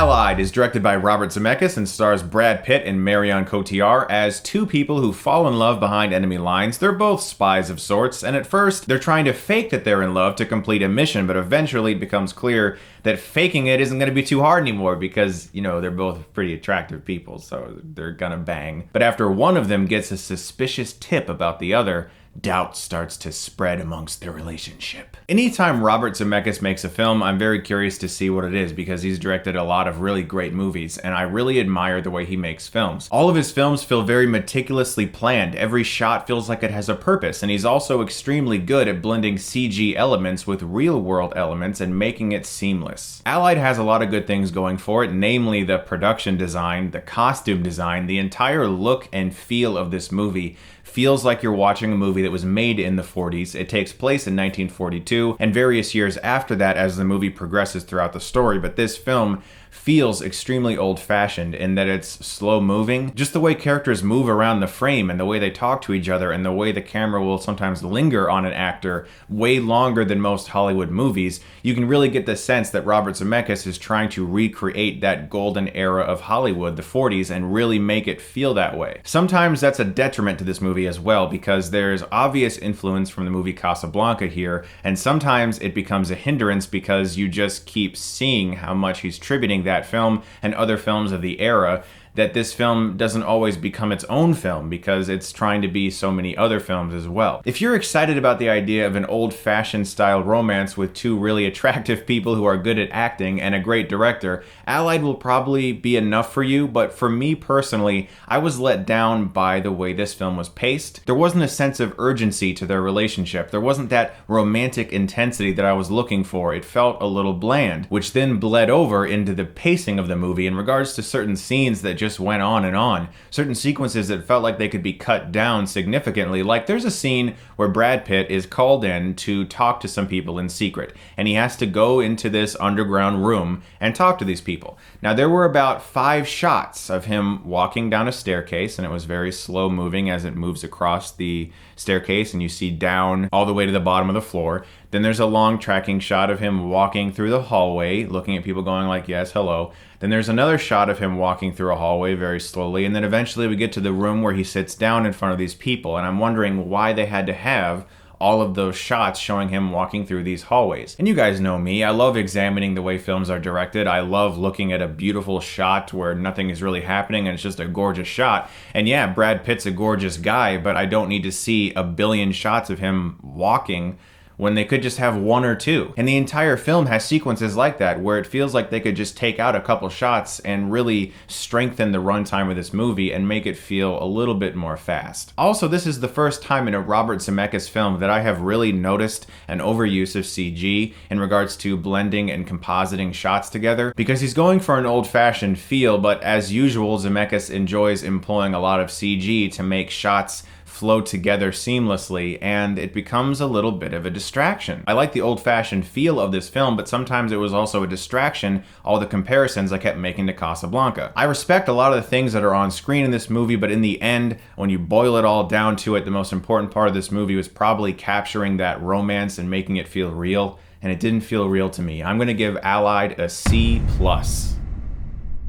Allied is directed by Robert Zemeckis and stars Brad Pitt and Marion Cotillard as two people who fall in love behind enemy lines. They're both spies of sorts, and at first, they're trying to fake that they're in love to complete a mission, but eventually it becomes clear that faking it isn't going to be too hard anymore because, you know, they're both pretty attractive people, so they're gonna bang. But after one of them gets a suspicious tip about the other, doubt starts to spread amongst their relationship. Anytime Robert Zemeckis makes a film, I'm very curious to see what it is because he's directed a lot of really great movies, and I really admire the way he makes films. All of his films feel very meticulously planned. Every shot feels like it has a purpose, and he's also extremely good at blending CG elements with real-world elements and making it seamless. Allied has a lot of good things going for it, namely the production design, the costume design, the entire look and feel of this movie feels like you're watching a movie that was made in the 40s. It takes place in 1942 and various years after that as the movie progresses throughout the story, but this film feels extremely old-fashioned in that it's slow-moving. Just the way characters move around the frame and the way they talk to each other and the way the camera will sometimes linger on an actor way longer than most Hollywood movies, you can really get the sense that Robert Zemeckis is trying to recreate that golden era of Hollywood, the 40s, and really make it feel that way. Sometimes that's a detriment to this movie as well because there's obvious influence from the movie Casablanca here, and sometimes it becomes a hindrance because you just keep seeing how much he's tributing that film and other films of the era, that this film doesn't always become its own film because it's trying to be so many other films as well. If you're excited about the idea of an old-fashioned style romance with two really attractive people who are good at acting and a great director, Allied will probably be enough for you, but for me personally, I was let down by the way this film was paced. There wasn't a sense of urgency to their relationship. There wasn't that romantic intensity that I was looking for. It felt a little bland, which then bled over into the pacing of the movie in regards to certain scenes that just went on and on. Certain sequences that felt like they could be cut down significantly. Like there's a scene where Brad Pitt is called in to talk to some people in secret, and he has to go into this underground room and talk to these people. Now there were about 5 shots of him walking down a staircase, and it was very slow moving as it moves across the staircase and you see down all the way to the bottom of the floor. Then there's a long tracking shot of him walking through the hallway, looking at people going like, yes, hello. Then there's another shot of him walking through a hallway very slowly, and then eventually we get to the room where he sits down in front of these people, and I'm wondering why they had to have all of those shots showing him walking through these hallways. And you guys know me, I love examining the way films are directed. I love looking at a beautiful shot where nothing is really happening and it's just a gorgeous shot. And yeah, Brad Pitt's a gorgeous guy, but I don't need to see a billion shots of him walking when they could just have 1 or 2. And the entire film has sequences like that, where it feels like they could just take out a couple shots and really strengthen the runtime of this movie and make it feel a little bit more fast. Also, this is the first time in a Robert Zemeckis film that I have really noticed an overuse of CG in regards to blending and compositing shots together, because he's going for an old-fashioned feel, but as usual, Zemeckis enjoys employing a lot of CG to make shots flow together seamlessly, and it becomes a little bit of a distraction. I like the old-fashioned feel of this film, but sometimes it was also a distraction, all the comparisons I kept making to Casablanca. I respect a lot of the things that are on screen in this movie, but in the end, when you boil it all down to it, the most important part of this movie was probably capturing that romance and making it feel real, and it didn't feel real to me. I'm gonna give Allied a C+.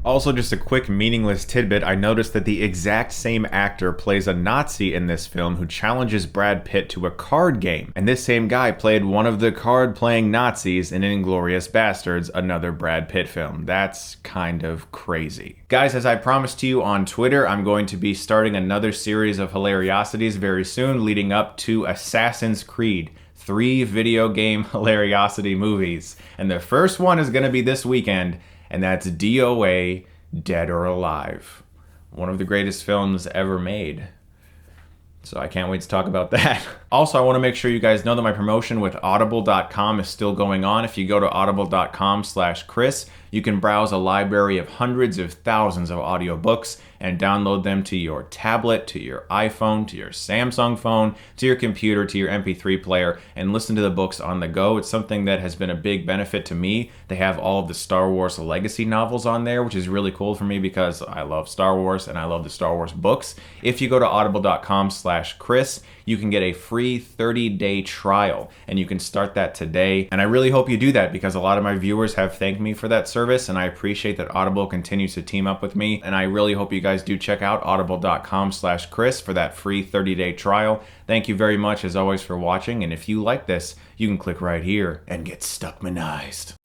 Also, just a quick meaningless tidbit, I noticed that the exact same actor plays a Nazi in this film who challenges Brad Pitt to a card game. And this same guy played one of the card-playing Nazis in Inglourious Basterds, another Brad Pitt film. That's kind of crazy. Guys, as I promised to you on Twitter, I'm going to be starting another series of hilariosities very soon leading up to Assassin's Creed. 3 video game hilariosity movies. And the first one is going to be this weekend, and that's DOA, Dead or Alive. One of the greatest films ever made. So I can't wait to talk about that. Also, I want to make sure you guys know that my promotion with Audible.com is still going on. If you go to audible.com/Chris, you can browse a library of hundreds of thousands of audiobooks and download them to your tablet, to your iPhone, to your Samsung phone, to your computer, to your MP3 player, and listen to the books on the go. It's something that has been a big benefit to me. They have all of the Star Wars Legacy novels on there, which is really cool for me because I love Star Wars and I love the Star Wars books. If you go to audible.com/Chris, you can get a free 30-day trial, and you can start that today. And I really hope you do that because a lot of my viewers have thanked me for that service, and I appreciate that Audible continues to team up with me. And I really hope you guys do check out audible.com/Chris for that free 30-day trial. Thank you very much as always for watching, and if you like this, you can click right here and get Stuckmanized.